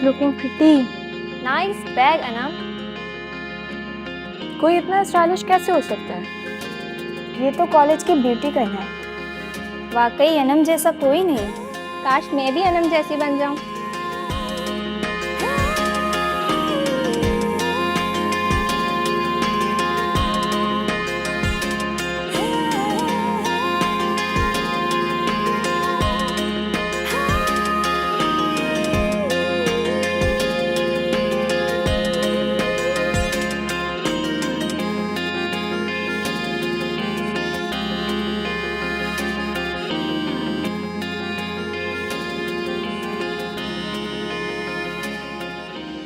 looking pretty. Nice bag, Anam. कोई इतना stylish कैसे हो सकता है? ये तो कॉलेज की ब्यूटी का है। वाकई अनम जैसा कोई नहीं। काश मैं भी अनम जैसी बन जाऊं।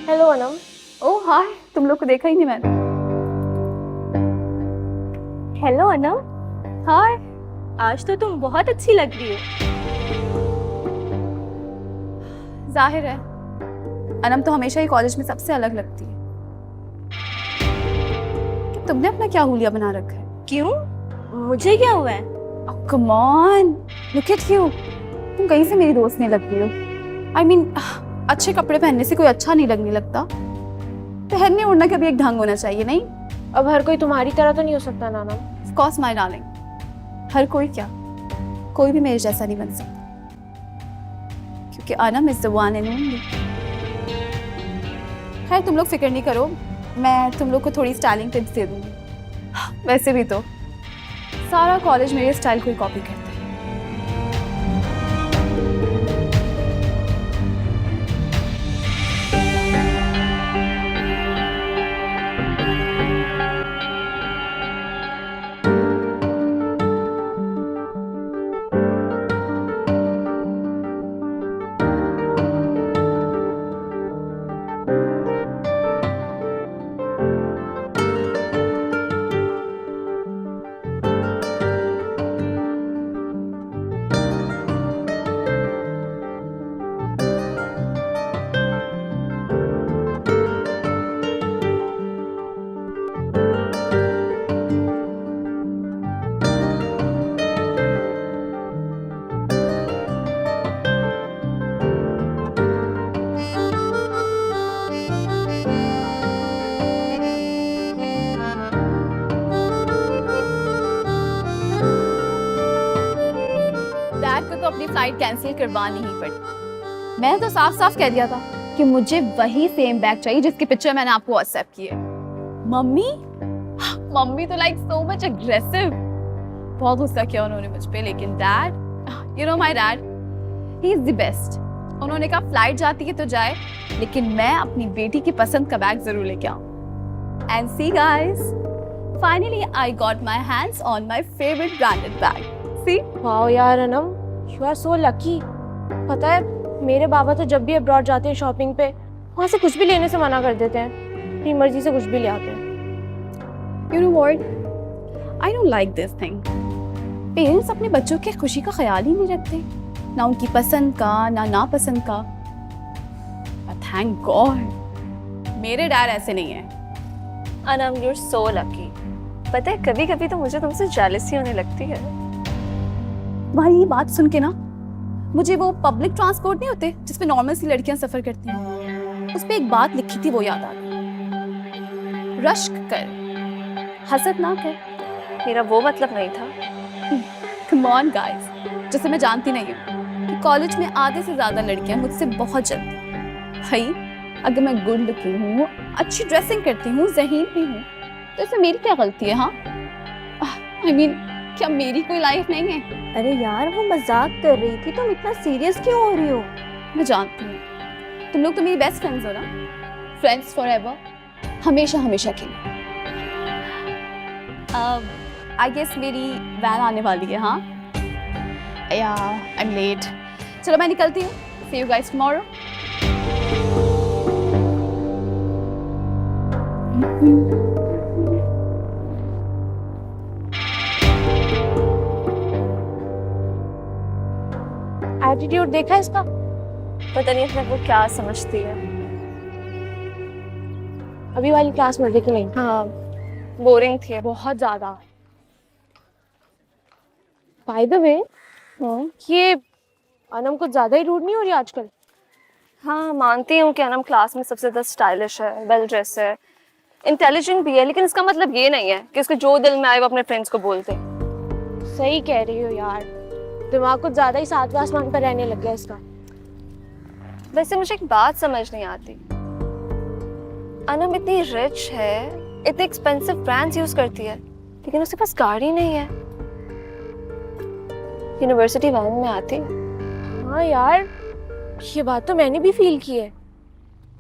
हेलो अनम। ओह हाय, तुम लोग को देखा ही नहीं मैंने। हेलो अनम। हाय। आज तो तुम बहुत अच्छी लग रही हो। जाहिर है, अनम तो हमेशा ही कॉलेज में सबसे अलग लगती है। कि तुमने अपना क्या हुलिया बना रखा है? क्यों? मुझे क्या हुआ है? Come on, look at you. तुम कहीं से मेरी दोस्त नहीं लगती हो। आई मीन, अच्छे कपड़े पहनने से कोई अच्छा नहीं लगने लगता। पहनने ओढ़ना का भी एक ढंग होना चाहिए, नहीं? अब हर कोई तुम्हारी तरह तो नहीं हो सकता ना Anam. Of course my darling. हर कोई क्या, कोई भी मेरे जैसा नहीं बन सकता, क्योंकि Anam is the one and only. खैर, तुम लोग फिक्र नहीं करो, मैं तुम लोग को थोड़ी स्टाइलिंग टिप्स दे दूंगी। वैसे भी तो सारा कॉलेज मेरे स्टाइल को ही कॉपी करता है। डैड को तो अपनी फ्लाइट कैंसिल करवानी ही पड़ी। मैंने तो साफ साफ कह दिया था कि मुझे वही सेम बैग चाहिए जिसकी पिक्चर मैंने आपको व्हाट्सएप की है। मम्मी मम्मी तो लाइक सो मच अग्रेसिव। बहुत गुस्सा किया उन्होंने मुझ पे, लेकिन dad, you know my dad, he is the best. उन्होंने कहा फ्लाइट जाती है तो जाए, लेकिन मैं अपनी बेटी की पसंद का बैग जरूर लेके आऊं। And see guys, finally I got my hands on my favourite branded bag. See? Wow यार Anam, you are so lucky. पता है, मेरे बाबा तो जब भी अब्रॉड जाते हैं शॉपिंग पे, वहाँ से कुछ भी लेने से मना कर देते हैं। अपनी मर्जी से कुछ भी ले आते हैं। You know what? I don't like this thing. Parents अपने बच्चों की खुशी का ख्याल ही नहीं रखते, ना उनकी पसंद का, ना नापसंद का। थैंक गॉड मेरे डैड ऐसे नहीं है। Anam, you are so lucky. पता है, कभी कभी तो मुझे तुमसे जेलसी होने लगती है। तुम्हारी ये बात सुन के ना, मुझे वो पब्लिक ट्रांसपोर्ट नहीं होते जिसपे नॉर्मल सी लड़कियां सफर करती हैं, उस पे एक बात लिखी थी, वो याद आ गई। रश्क कर, हसद ना कर। मेरा वो मतलब नहीं था। Come on guys, जैसे मैं जानती नहीं हूँ कि कॉलेज में आधे से ज्यादा लड़कियां मुझसे बहुत जल्दी हैं। भाई, अगर मैं गुड लुकिंग हूँ, अच्छी ड्रेसिंग करती हूँ, ज़हीन भी हूँ, तो इसमें मेरी क्या गलती है? हाँ, I mean, क्या मेरी कोई लाइफ नहीं है? अरे यार, वो मजाक कर रही थी, तुम इतना सीरियस क्यों हो रही हो? मैं जानती हूँ, तुम लोग तो मेरी बेस्ट फ्रेंड्स हो ना, फ्रेंड्स फॉरएवर, हमेशा हमेशा के लिए। आई गेस मेरी वैन आने वाली है। हाँ या आई एम लेट। चलो मैं निकलती हूँ। सी यू गाइस टुमारो। एटीट्यूड देखा इसका? पता नहीं अपने को क्या समझती है। अभी वाली क्लास में देखी नहीं? हाँ, बोरिंग थी बहुत ज्यादा। बाय द वे, ये अनम कुछ ज्यादा ही रूड नहीं हो रही आजकल? हाँ मानती हूँ कि अनम क्लास में सबसे ज़्यादा स्टाइलिश है, वेल ड्रेस है, इंटेलिजेंट भी है, लेकिन इसका मतलब ये नहीं है कि उसके जो दिल में आए वो अपने फ्रेंड्स को बोलते। सही कह रही हो यार, दिमाग कुछ ज्यादा ही सातवें आसमान पर रहने लग गया इसका। वैसे मुझे एक बात समझ नहीं आती, अनम इतनी रिच है, इतने एक्सपेंसिव ब्रांड्स यूज करती है, लेकिन उसके पास गाड़ी नहीं है, यूनिवर्सिटी वैन में आती। हाँ यार, ये बात तो मैंने भी फील की है।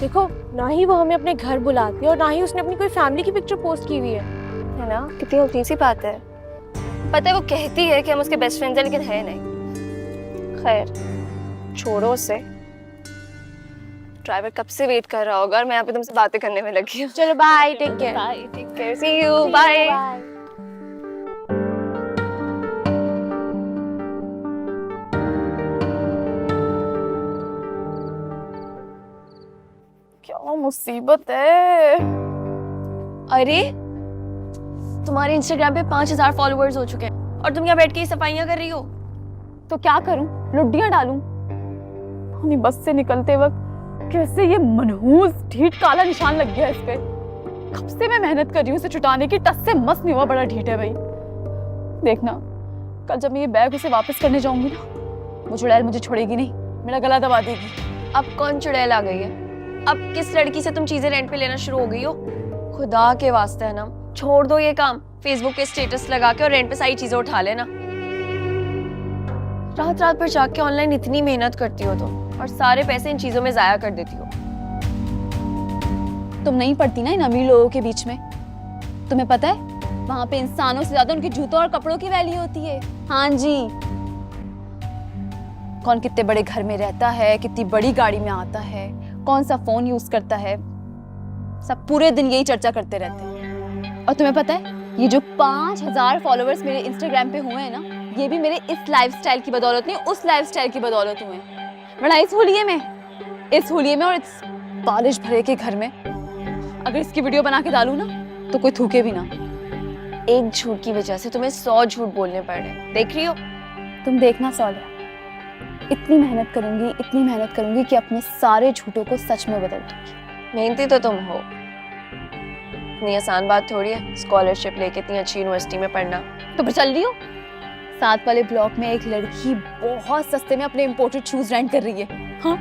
देखो, ना ही वो हमें अपने घर बुलाती है और ना ही उसने अपनी कोई फैमिली की पिक्चर पोस्ट की हुई है ना? कितनी उल्टी सी बात है। पता है वो कहती है कि हम उसके बेस्ट फ्रेंड्स हैं, लेकिन है नहीं। खैर छोड़ो उसे, ड्राइवर कब से वेट कर रहा होगा और मैं यहाँ पे तुमसे बातें करने में लगी हूँ। चलो bye, take care. Bye, take care, see you, bye. क्या मुसीबत है। अरे तुम्हारे इंस्टाग्राम पे 5000 फॉलोअर्स हो चुके हैं और तुम यहाँ बैठ के ये सफाइयाँ कर रही हो। तो क्या करूं, लुड्डियां डालूं? अपनी बस से निकलते वक्त कैसे ये मनहूस ढीठ काला निशान लग गया इस पे। कब से मैं मेहनत कर रही हूँ इसे छुटाने की, टस से मस नहीं हुआ, बड़ा ढीठ है भाई। देखना कल जब मैं ये बैग उसे वापस करने जाऊंगी ना, वो चुड़ैल मुझे छोड़ेगी नहीं, मेरा गला दबा देगी। अब कौन चुड़ैल आ गई है? अब किस लड़की से तुम चीजें रेंट पे लेना शुरू हो गई हो? खुदा के वास्ते है ना, छोड़ दो ये काम। फेसबुक पे स्टेटस लगा के और रेंट पे सारी चीजें उठा लेना। रात रात भर जाके ऑनलाइन इतनी मेहनत करती हो तुम और सारे पैसे इन चीजों में जाया कर देती हो। तुम नहीं पड़ती ना इन अमीर लोगों के बीच में, तुम्हें पता है वहां पे इंसानों से ज्यादा उनके जूतों और कपड़ों की वैल्यू होती है। हाँ जी, कौन कितने बड़े घर में रहता है, कितनी बड़ी गाड़ी में आता है, कौन सा फोन यूज करता है, सब पूरे दिन यही चर्चा करते रहते हैं। और तुम्हें पता है ये जो 5000 फॉलोअर्स मेरे इंस्टाग्राम पे हुए हैं ना, ये भी मेरे इस लाइफस्टाइल की बदौलत नहीं, उस लाइफस्टाइल की बदौलत हुए हैं। बड़ा इस होलिये में और इस बालिश भरे के घर में अगर इसकी वीडियो बना के डालूं ना तो कोई थूके भी ना। एक झूठ की वजह से तुम्हें 100 झूठ बोलने पड़ रहे हैं, देख रही हो? तुम देखना सौल्या, इतनी मेहनत करूंगी कि अपने सारे झूठों को सच में बदल दूंगी। मेहनती तो तुम हो, इतनी आसान बात थोड़ी है स्कॉलरशिप लेके इतनी अच्छी यूनिवर्सिटी में पढ़ना। तो फिर चल रही हो, साथ वाले ब्लॉक में एक लड़की बहुत सस्ते में अपने इम्पोर्टेड शूज रेंट कर रही है। हाँ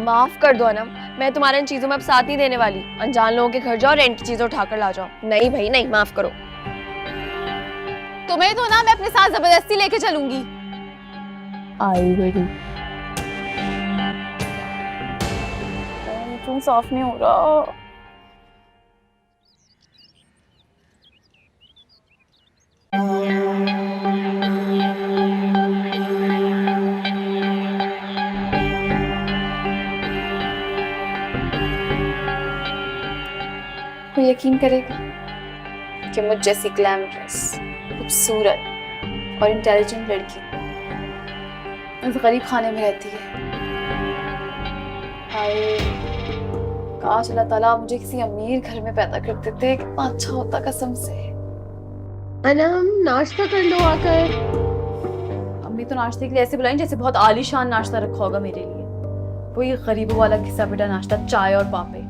माफ कर दो अनम, मैं तुम्हारे इन चीजों में अब साथ नहीं देने वाली। अनजान लोगों के घर जाओ, रेंट की चीजें उठाकर ला जाओ। नहीं भाई नहीं, माफ करो। तुम्हें तो ना मैं अपने साथ जबरदस्ती लेके चलूंगी। आई बड़ी तुम साफ नहीं हो रहा। कोई यकीन करेगा कि मुझ जैसी ग्लैमरस, खूबसूरत और इंटेलिजेंट लड़की इस गरीब खाने में रहती है। हाय काश अल्लाह ताला मुझे किसी अमीर घर में पैदा कर देते, कितना अच्छा होता कसम से। अनम नाश्ता कर लो आकर। अम्मी तो नाश्ते के लिए ऐसे बुलाई जैसे बहुत आलीशान नाश्ता रखा होगा मेरे लिए। वही गरीबों वाला घिसा पिटा नाश्ता, चाय और पापे।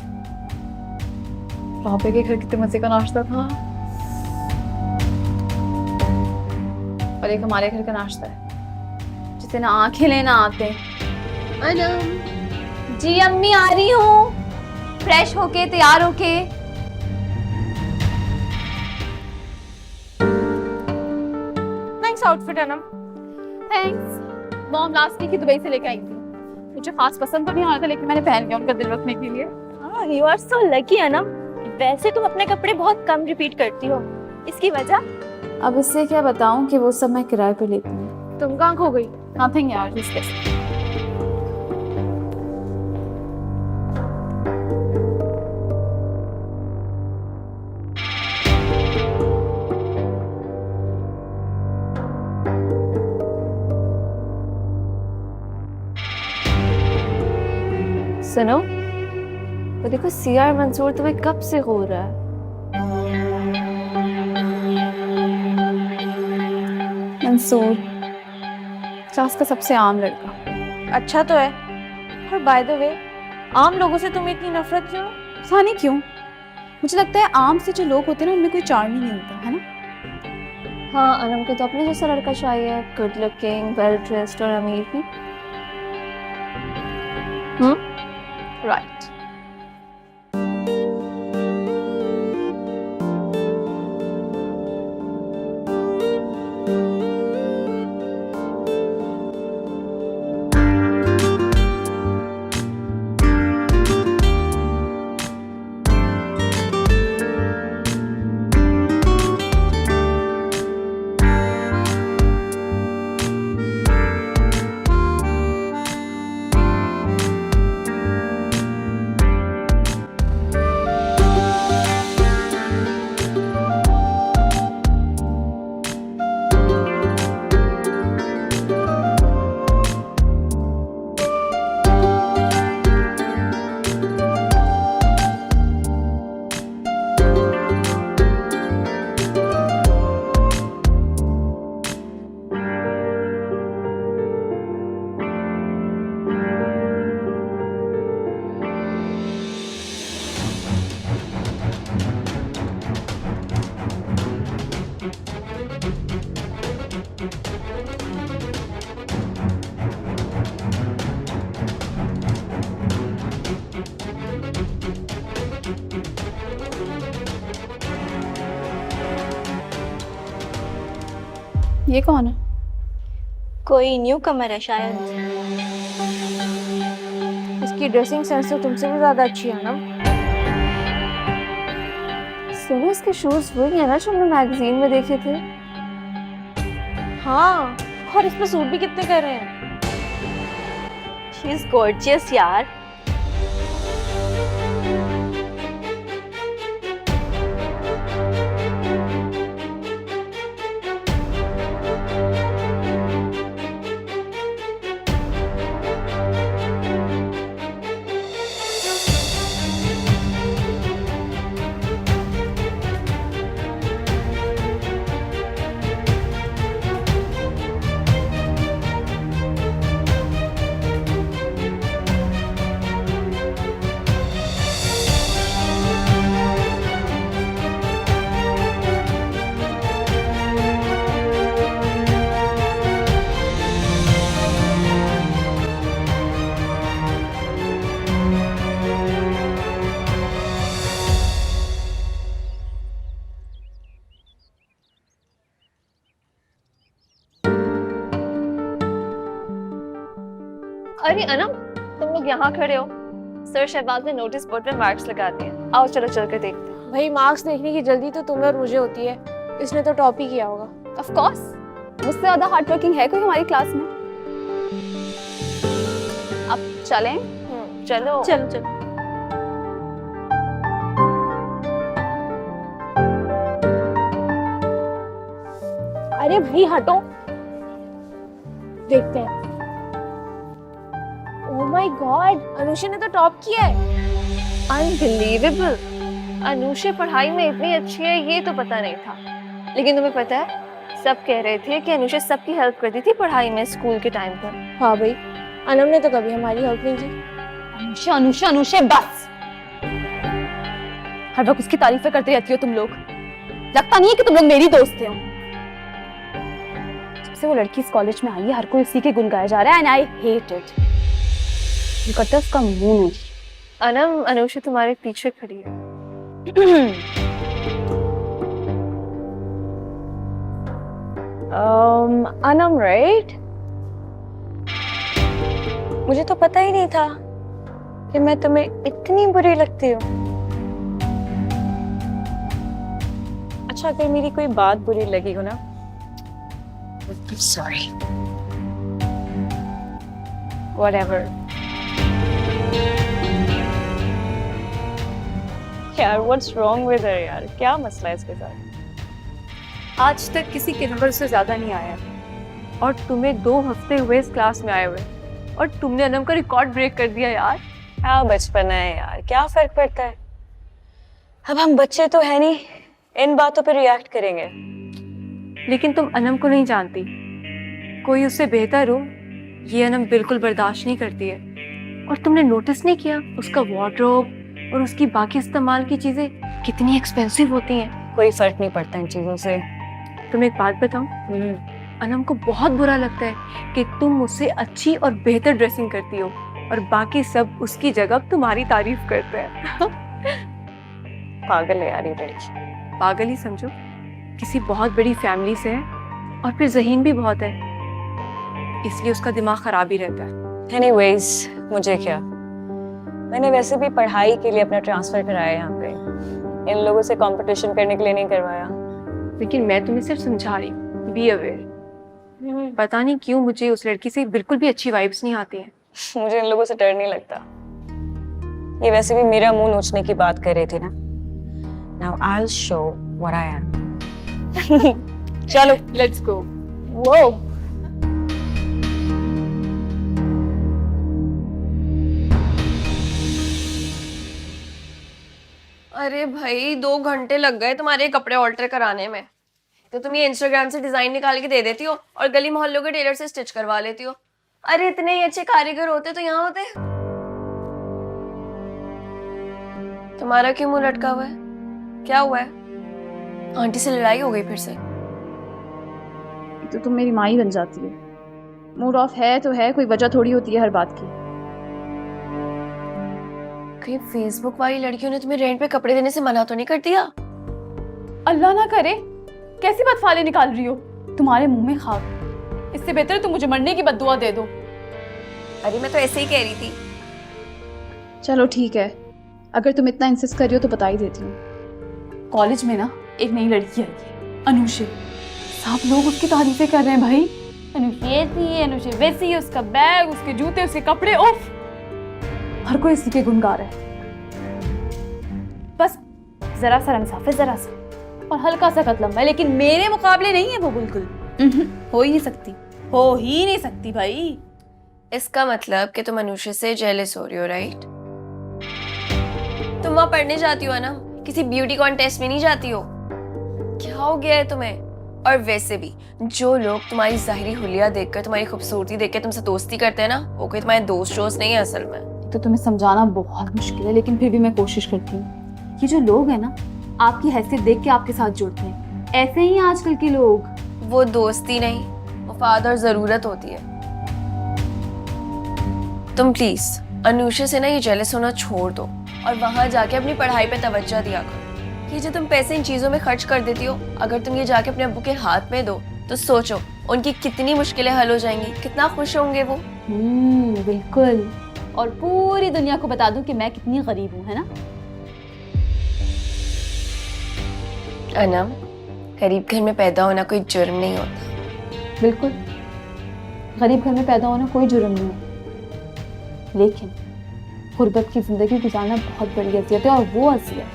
पापे के घर कितने मजे का नाश्ता था। और एक हमारे घर का नाश्ता है जिसे ना आंखें लेना आते। अनम जी अम्मी आ रही हूँ, फ्रेश होके तैयार होके। Nice outfit Anam. Thanks. Mom last week ही दुबई से लेके आई थी, मुझे खास पसंद तो नहीं आ रहा था लेकिन मैंने पहन लिया उनका दिल रखने के लिए। You are so lucky Anam. वैसे तुम अपने कपड़े बहुत कम रिपीट करती हो, इसकी वजह? अब इससे क्या बताऊं कि वो सब मैं किराए पे लेती हूँ। तुम कहाँ खो गई? नथिंग यार, just this. सुनो तो देखो, सीआर मंसूर तुम्हें कब से हो रहा है? मंसूर क्लास का सबसे आम लड़का। अच्छा तो है। और बाय द वे, आम लोगों से तुम्हें इतनी नफरत क्यों? सानी क्यों? मुझे लगता है आम से जो लोग होते हैं ना उनमें कोई चार्म ही नहीं होता है ना। हाँ, अनम को तो अपने जैसा लड़का चाहिए, गुड लुकिंग, वेल ड्रेस्ड और अमीर भी। राइट। ये कौन है? कोई न्यू कमर है शायद। इसकी ड्रेसिंग सेंस तो तुमसे भी ज्यादा अच्छी है ना। सुनो, इसके शूज वही है ना जो हमने मैगजीन में देखे थे? हाँ, और इस पे सूट भी कितने कर रहे हैं। शी इज गॉर्जियस यार। अरे अनम, तुम लोग यहाँ खड़े हो? सर शहबाज ने नोटिस बोर्ड पे मार्क्स लगा दिए। आओ चलो चल कर देखते हैं। भाई मार्क्स देखने की जल्दी तो तुम्हें और मुझे होती है, इसने तो टॉप ही किया होगा। ऑफ कोर्स, मुझसे ज्यादा हार्ड वर्किंग है कोई हमारी क्लास में? अब चलें? चलो चलो चलो। अरे भाई हटो, देखते हैं। ओह माय गॉड, अनुषा ने तो टॉप किया है। अनबिलीवेबल। अनुषा पढ़ाई में इतनी अच्छी है ये तो पता नहीं था। लेकिन तुम्हें पता है, सब कह रहे थे कि अनुषा सबकी हेल्प करती थी पढ़ाई में स्कूल के टाइम पर। हाँ भाई, अनम ने तो कभी हमारी हेल्प नहीं की। अनुषा अनुषा अनुषा बस। हर वक्त उसकी तारीफें करते रहती हो तुम लोग। लगता नहीं है कि तुम लोग मेरी दोस्त हो। जब से वो लड़की इस कॉलेज में आई है हर कोई उसी के गुण गाया जा रहा है एंड आई हेट इट। करता उसका मुंह नहीं। अनम, अनुषा तुम्हारे पीछे खड़ी है। अनम राइट? मुझे तो पता ही नहीं था कि मैं तुम्हें इतनी बुरी लगती हूँ। अच्छा, अगर मेरी कोई बात बुरी लगी हो ना, सॉरी। Whatever. यार व्हाट्स रॉन्ग विद हर यार, क्या मसला है इसके साथ? आज तक किसी के नंबर से ज्यादा नहीं आया और तुम्हें 2 हफ्ते हुए इस क्लास में आए हुए और तुमने अनम का रिकॉर्ड ब्रेक कर दिया यार। क्या बचपन है यार, क्या फर्क पड़ता है? अब हम बच्चे तो है नहीं, इन बातों पे रिएक्ट करेंगे। लेकिन तुम अनम को नहीं जानती, कोई उससे बेहतर हो ये अनम बिल्कुल बर्दाश्त नहीं करती है। और तुमने नोटिस नहीं किया उसका वार्डरोब और उसकी बाकी इस्तेमाल की चीजें कितनी एक्सपेंसिव होती हैं। कोई फर्क नहीं पड़ता इन चीजों से। तुम्हें एक बात बताऊं, अनम को बहुत बुरा लगता है कि तुम मुझसे अच्छी और बेहतर ड्रेसिंग करती हो और बाकी सब उसकी जगह तुम्हारी तारीफ करते हैं। पागल है यार ये लड़की। पागल ही समझो, किसी बहुत बड़ी फैमिली से है और फिर ज़हीन भी बहुत है, इसलिए उसका दिमाग खराब ही रहता है। एनीवेज, मुझे क्या, मैंने वैसे भी पढ़ाई के लिए अपना ट्रांसफर कराया यहाँ पे, इन लोगों से कंपटीशन करने के लिए नहीं करवाया। लेकिन मैं तुम्हें सिर्फ समझा रही हूँ, बी अवेयर। पता नहीं क्यों मुझे उस लड़की से बिल्कुल भी अच्छी वाइब्स नहीं आती हैं। मुझे इन लोगों से डर नहीं लगता। ये वैसे भी मेरा मुंह नोचने की बात कर रहे थे ना। Now I'll show what I am. चलो, लेट्स गो। वो अरे भाई 2 घंटे लग गए तुम्हारे कपड़े ऑल्टर कराने में। तो तुम ये इंस्टाग्राम से डिजाइन निकाल के दे देती हो और गली मोहल्लों के टेलर से स्टिच करवा लेती हो। अरे इतने ही अच्छे कारीगर होते तो यहाँ होते। तुम्हारा क्यों मुंह लटका हुआ है? क्या हुआ है? आंटी से लड़ाई हो गई फिर से? तो तुम मेरी माँ ही बन जाती है। मूड ऑफ है तो है, कोई वजह थोड़ी होती है हर बात की। कहीं फेसबुक वाली लड़कियों ने तुम्हें रेंट पे कपड़े देने से मना तो नहीं कर दिया? अल्लाह ना करे, कैसी बात फाले निकाल रही हो? तुम्हारे मुंह में खाक, इससे बेहतर है तुम मुझे मरने की बद्दुआ दे दो। अरे मैं तो ऐसे ही कह रही थी। चलो ठीक है, अगर तुम इतना इंसिस्ट कर रही हो तो बता ही देती हूँ। कॉलेज में ना एक नई लड़की आई है, अनुषे। सब लोग उसकी तारीफें कर रहे हैं भाई। अनुषे ऐसी है, अनुषे वैसी है, उसका बैग, उसके जूते, उसके कपड़े, उफ, हर कोई इसी के गुण गा रहा है। बस जरा सा रंग साफ है, जरा सा, और हल्का सा कद लंबा है, लेकिन मेरे मुकाबले नहीं है वो बिल्कुल। हो ही नहीं सकती, हो ही नहीं सकती भाई। इसका मतलब कि तुम अनुषा से जेलस हो रही हो, राइट? तुम वहां पढ़ने जाती हो ना, किसी ब्यूटी कॉन्टेस्ट में नहीं जाती हो। क्या हो गया है तुम्हें? और वैसे भी जो लोग तुम्हारी जाहिरी हुलिया देखकर, तुम्हारी खूबसूरती देखकर तुमसे दोस्ती करते हैं ना, वो कोई तुम्हारे दोस्त दोस्त नहीं है असल में। तो तुम्हें समझाना बहुत मुश्किल है, लेकिन फिर भी मैं कोशिश करती हूँ। ये जो लोग हैं ना, आपकी हैसियत देख के आपके साथ जुड़ते हैं, ऐसे ही आजकल के लोग। वो दोस्ती नहीं, वफाद और जरूरत होती है। तुम प्लीज अनुषा से ना ये जेलस होना छोड़ दो और वहां जाके अपनी पढ़ाई पे तवज्जो दिया करो। ये जो तुम पैसे इन चीजों में खर्च कर देती हो, अगर तुम ये जाके अपने अब्बू के हाथ में दो तो सोचो उनकी कितनी मुश्किलें हल हो जाएंगी, कितना खुश होंगे वो। बिल्कुल, और पूरी दुनिया को बता दूं कि मैं कितनी गरीब हूँ, है ना? अनम, गरीब घर में पैदा होना कोई जुर्म नहीं होता। बिल्कुल, गरीब घर में पैदा होना कोई जुर्म नहीं है, लेकिन गुर्बत की जिंदगी गुजारना बहुत बड़ी अज़ियत है, और वो अज़ियत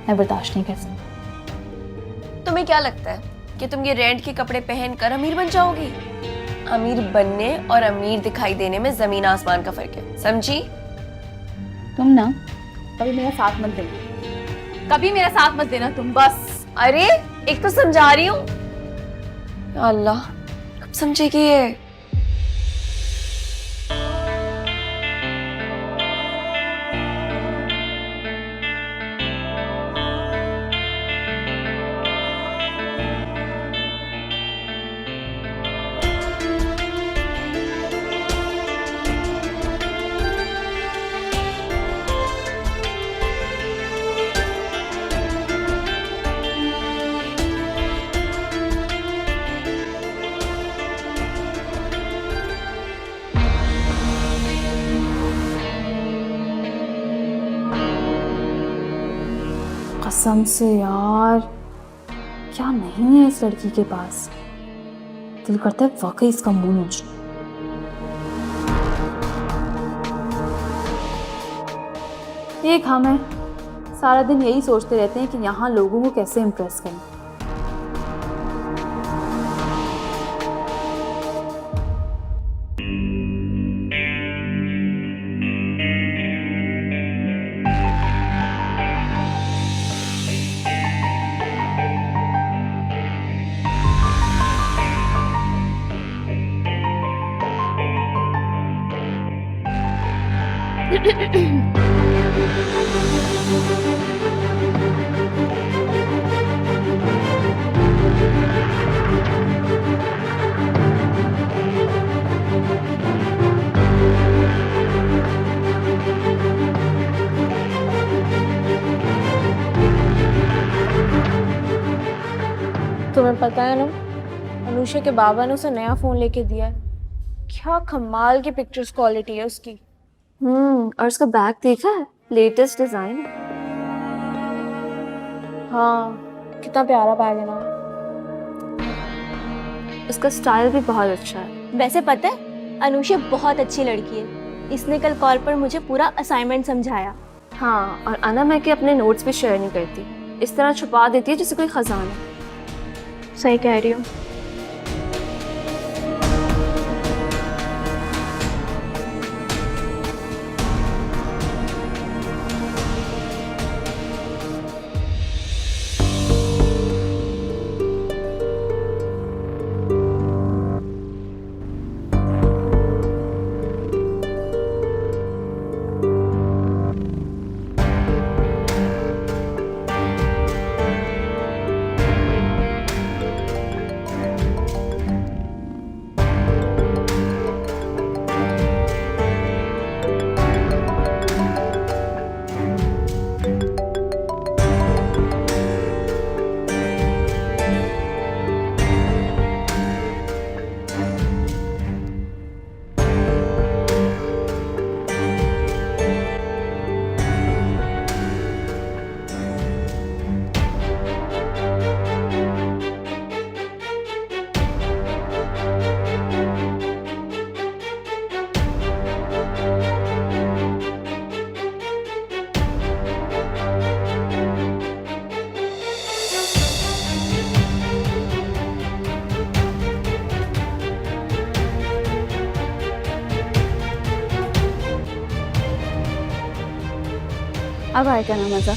मैं बर्दाश्त नहीं कर सकती। तुम्हें क्या लगता है कि तुम ये रेंट के कपड़े पहनकर अमीर बन जाओगी? अमीर बनने और अमीर दिखाई देने में जमीन आसमान का फर्क है, समझी? तुम ना कभी मेरा साथ मत देना, कभी मेरा साथ मत देना तुम, बस। अरे एक तो समझा रही हूँ। अल्लाह, कब समझेगी ये? कसम से यार, क्या नहीं है इस लड़की के पास। दिल करता है वाकई इसका मुंह नोच। एक हम है, सारा दिन यही सोचते रहते हैं कि यहाँ लोगों को कैसे इम्प्रेस करें। तुम्हें पता है ना, अनुषा के बाबा ने उसे नया फोन लेके दिया है। क्या कमाल की पिक्चर्स क्वालिटी है उसकी। और उसका बैग देखा है, लेटेस्ट डिजाइन। हाँ, कितना प्यारा बैग है ना। उसका स्टाइल भी बहुत अच्छा है। वैसे पता है, अनुषा बहुत अच्छी लड़की है। इसने कल कॉल पर मुझे पूरा असाइनमेंट समझाया। हाँ, और अनम के अपने नोट्स भी शेयर नहीं करती, इस तरह छुपा देती है जैसे कोई खजाना। सही कह रही हूँ। अब आएगा ना मजा।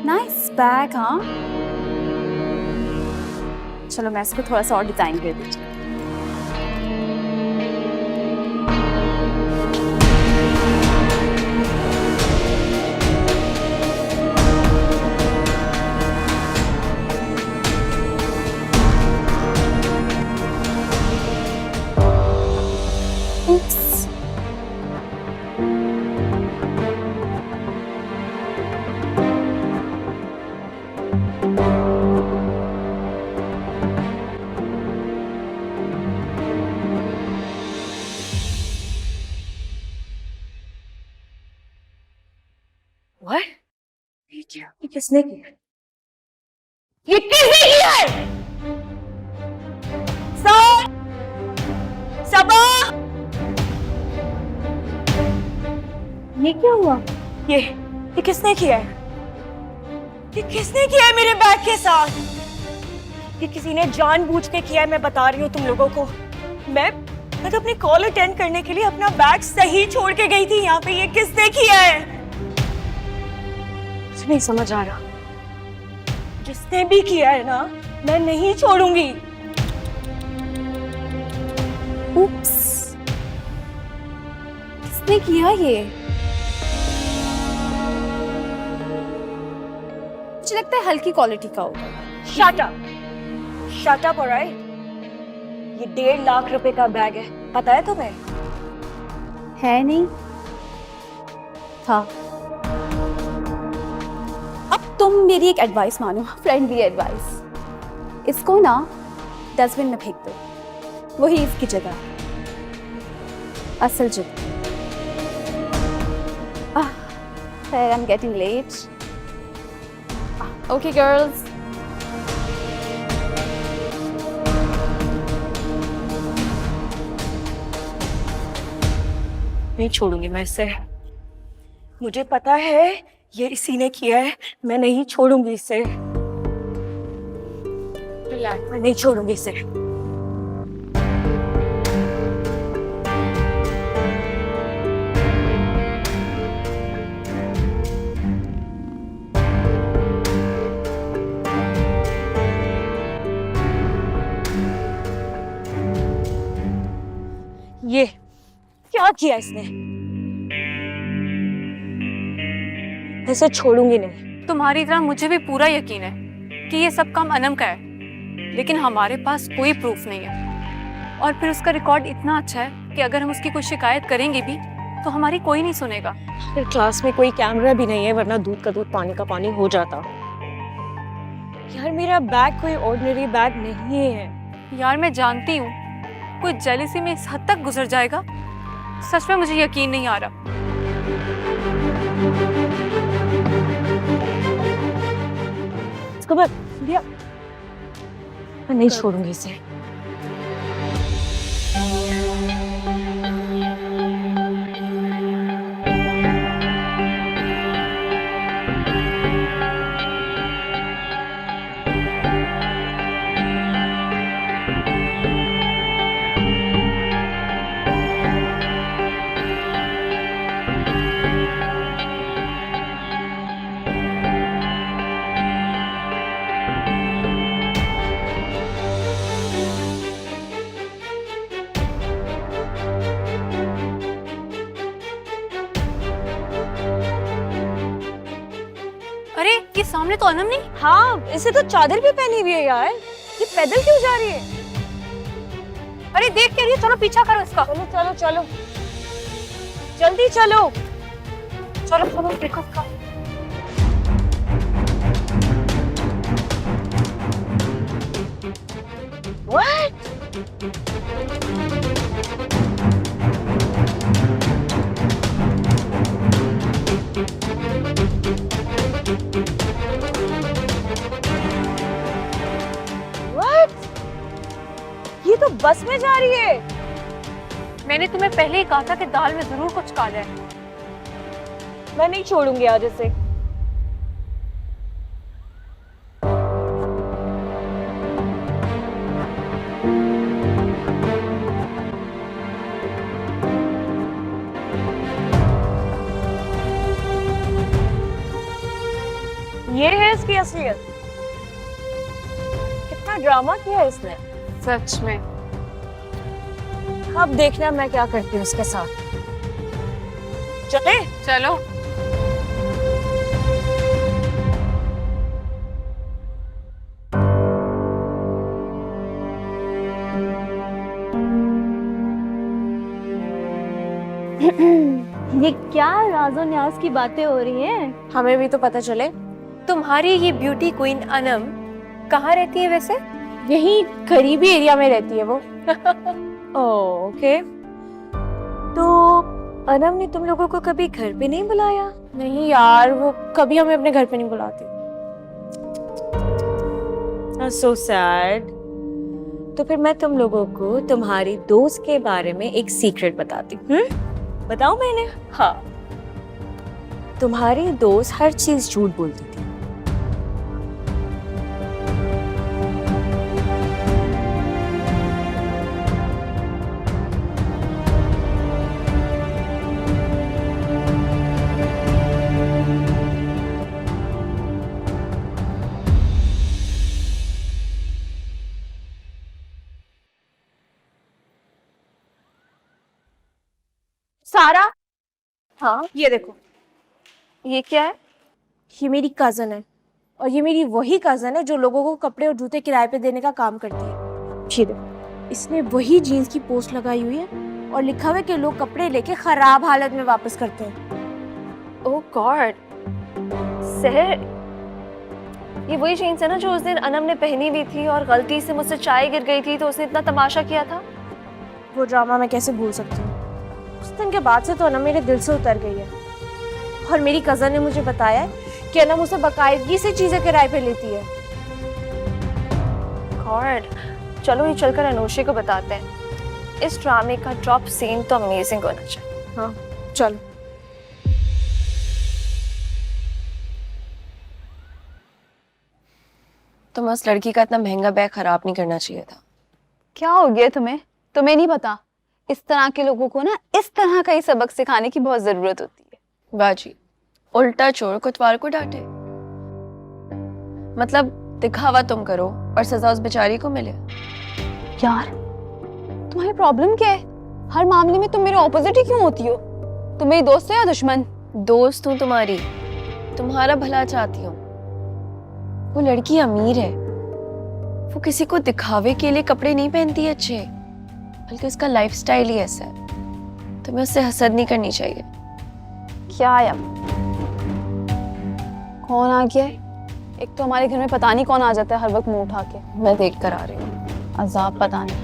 Nice bag. हाँ, चलो मैं इसको थोड़ा सा और डिजाइन कर देती हूँ। Oops. What? ये किसने किया? ये किसने किया है? सबा! ये क्या हुआ? ये किसने किया है? ये किसने किया है मेरे बैग के साथ? ये किसी ने जानबूझ के किया है, मैं बता रही हूँ तुम लोगों को। मैं तो अपनी कॉल अटेंड करने के लिए अपना बैग सही छोड़ के गई थी यहाँ पे। ये किसने किया है? मुझे नहीं समझ आ रहा। जिसने भी किया है ना, मैं नहीं छोड़ूंगी। Oops. किसने किया ये? मुझे लगता है हल्की क्वालिटी का होगा। Shut up! Shut up, alright? ये 1.5 लाख रुपए का बैग है, पता है तुम्हें? है नहीं था। अब तुम मेरी एक एडवाइस मानो, फ्रेंडली एडवाइस। इसको ना डस्टबिन में फेंक दो, वही इसकी जगह, असल जगह। I'm getting late. Okay, girls. नहीं छोड़ूंगी मैं इसे। मुझे पता है ये इसी ने किया है, मैं नहीं छोड़ूंगी इसे। मैं नहीं छोड़ूंगी इसे। क्या किया इसने? इसे छोड़ूंगी नहीं। तुम्हारी तरह मुझे भी पूरा यकीन है कि ये सब काम अनम का है, लेकिन हमारे पास कोई प्रूफ नहीं है। और फिर उसका रिकॉर्ड इतना अच्छा है कि अगर हम उसकी कोई शिकायत करेंगे भी तो हमारी कोई नहीं सुनेगा। फिर क्लास में कोई कैमरा भी नहीं है, वरना दूध का दूध पानी का पानी हो जाता। यार मेरा बैग कोई ऑर्डिनरी बैग नहीं है। यार मैं जानती हूँ कोई जेलिसी में इस हद तक गुजर जाएगा, सच में मुझे यकीन नहीं आ रहा। इसको मैं नहीं छोड़ूंगी इसे। अरे ये सामने तो अनम नहीं। हाँ, इसे तो चादर भी पहनी हुई है यार। ये पैदल क्यों जा रही है? अरे देख क्या रही है, चलो पीछा करो इसका। चलो चलो चलो, जल्दी चलो। चलो चलो देखो इसका। ये तो बस में जा रही है। मैंने तुम्हें पहले ही कहा था कि दाल में जरूर कुछ काला है। मैं नहीं छोड़ूंगी आज इसे। ये है इसकी असलियत। कितना ड्रामा किया है इसने। सच में। अब देखना मैं क्या करती हूँ इसके साथ। चले चलो। ये क्या राजो न्याज की बातें हो रही हैं? हमें भी तो पता चले। तुम्हारी ये ब्यूटी क्वीन अनम कहाँ रहती है वैसे? यही करीबी एरिया में रहती है वो। ओके। तो अनम ने तुम लोगों को कभी घर पे नहीं बुलाया? नहीं यार, वो कभी हमें अपने घर पे नहीं बुलाती। So sad. तो फिर मैं तुम लोगों को तुम्हारी दोस्त के बारे में एक सीक्रेट बताती हूँ। बताऊं मैंने? हाँ। तुम्हारी दोस्त हर चीज झूठ बोलती थी। सारा, हाँ, ये देखो, ये क्या है? ये मेरी कजन है और ये मेरी वही कजन है जो लोगों को कपड़े और जूते किराए पे देने का काम करती है। ये देखो, इसने वही जीन्स की पोस्ट लगाई हुई है और लिखा हुआ है कि लोग कपड़े लेके खराब हालत में वापस करते हैं। ओह गॉड, सहर, ये वही जीन्स है ना जो उस दिन अनम ने पहनी हुई थी और गलती से मुझसे चाय गिर गई थी तो उसने इतना तमाशा किया था। वो ड्रामा मैं कैसे भूल सकती हूँ। उस दिन के बाद से तो अनम मेरे दिल से उतर गई है और मेरी कजन ने मुझे बताया है कि अनम उसे बाकायदगी से चीजें किराए पे लेती है। गॉड, चलो ये चलकर अनुषे को बताते हैं। इस ड्रामे का ड्रॉप सीन तो अमेजिंग होना चाहिए। हाँ चलो। तुम उस लड़की का इतना महंगा बैग खराब नहीं करना चाहिए था। क्या हो गया तुम्हें? तुम्हें नहीं पता, इस तरह के लोगों को ना इस तरह का ही सबक सिखाने की बहुत जरूरत होती है। बाजी, उल्टा चोर कोतवाल को डांटे। मतलब दिखावा तुम करो और सजा उस बेचारी को मिले। यार तुम्हारी प्रॉब्लम क्या है? हर मामले में तुम मेरे ऑपोजिट ही क्यों होती हो? तुम मेरी दोस्त हो या दुश्मन? दोस्त हूँ तुम्हारी, तुम्हारा भला चाहती हूँ। वो लड़की अमीर है, वो किसी को दिखावे के लिए कपड़े नहीं पहनती है अच्छे, बल्कि उसका लाइफस्टाइल ही ऐसा है। तुम्हें उससे हसद नहीं करनी चाहिए। क्या यार, कौन आ गया है? एक तो हमारे घर में पता नहीं कौन आ जाता है हर वक्त मुंह उठा के। मैं देख कर आ रही हूँ। अजाब पता नहीं,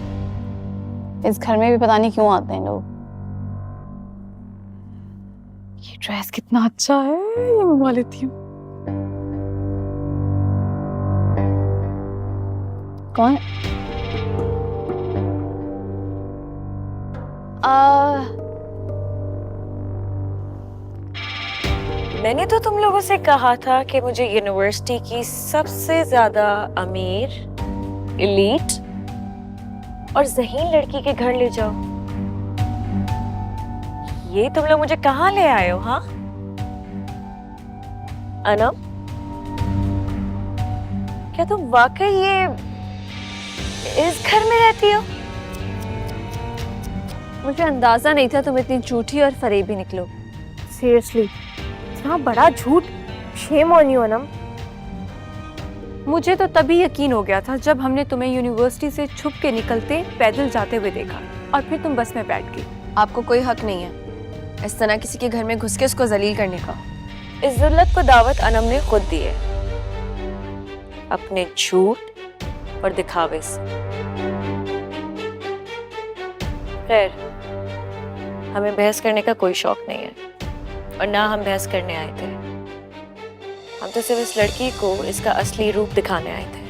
इस घर में भी पता नहीं क्यों आते हैं लोग। ये ड्रेस कितना अच्छा है, ये मंगवा लेती हूँ। कौन? मैंने तो तुम लोगों से कहा था कि मुझे यूनिवर्सिटी की सबसे ज्यादा अमीर, एलीट और ज़हीन लड़की के घर ले जाओ। ये तुम लोग मुझे कहाँ ले आए हो? हाँ अनम, क्या तुम वाकई ये इस घर में रहती हो? मुझे अंदाजा नहीं था तुम इतनी झूठी और फरेबी निकलो। सीरियसली, इतना बड़ा झूठ। Shame on you Anam. मुझे तो तभी यकीन हो गया था जब हमने तुम्हें यूनिवर्सिटी से छुप के निकलते पैदल जाते हुए देखा और फिर तुम बस में बैठ गई। आपको कोई हक नहीं है इस तरह किसी के घर में घुस के उसको जलील करने का। इस जिल्लत को दावत अनम ने खुद दी है, अपने झूठ और दिखावे से। खैर, हमें बहस करने का कोई शौक नहीं है और ना हम बहस करने आए थे। हम तो सिर्फ इस लड़की को इसका असली रूप दिखाने आए थे।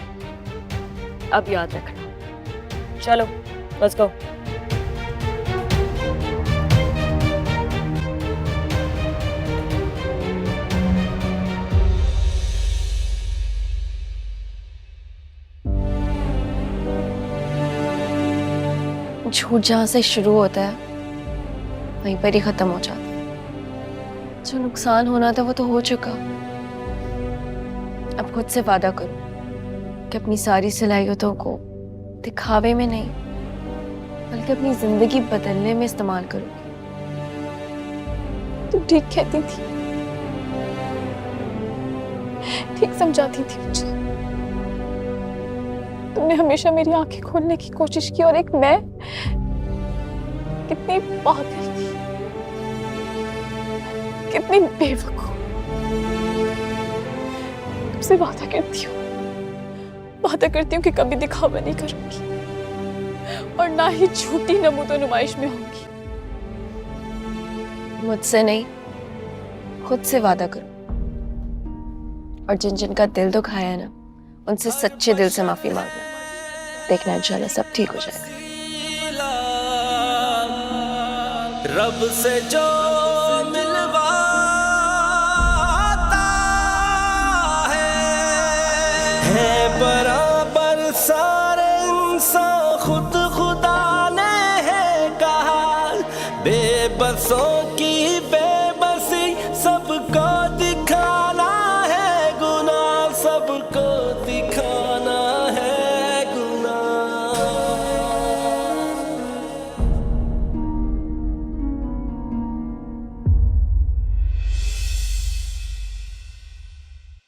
अब याद रखना। चलो, लेट्स गो। झूठ जहाँ से शुरू होता है वहीं पर ही खत्म हो जाता है। जो नुकसान होना था वो तो हो चुका। अब खुद से वादा करो कि अपनी सारी सलाहियतों को दिखावे में नहीं बल्कि अपनी जिंदगी बदलने में इस्तेमाल करोगी। तुम ठीक कहती थी, ठीक समझाती थी मुझे। तुमने हमेशा मेरी आंखें खोलने की कोशिश की और एक मैं कितनी पागल थी, कितनी बेवकूफ। तुमसे वादा करती हूँ कि कभी दिखावा नहीं करूंगी और ना ही झूठी नमूदो नुमाइश में होंगी। मुझसे नहीं, खुद से वादा करो और जिन जिन का दिल दुखाया है ना उनसे सच्चे दिल से माफी मांगना। देखना इंशाल्लाह सब ठीक हो जाएगा। रब से जो मिलवाता है बराबर सारे इंसान खुद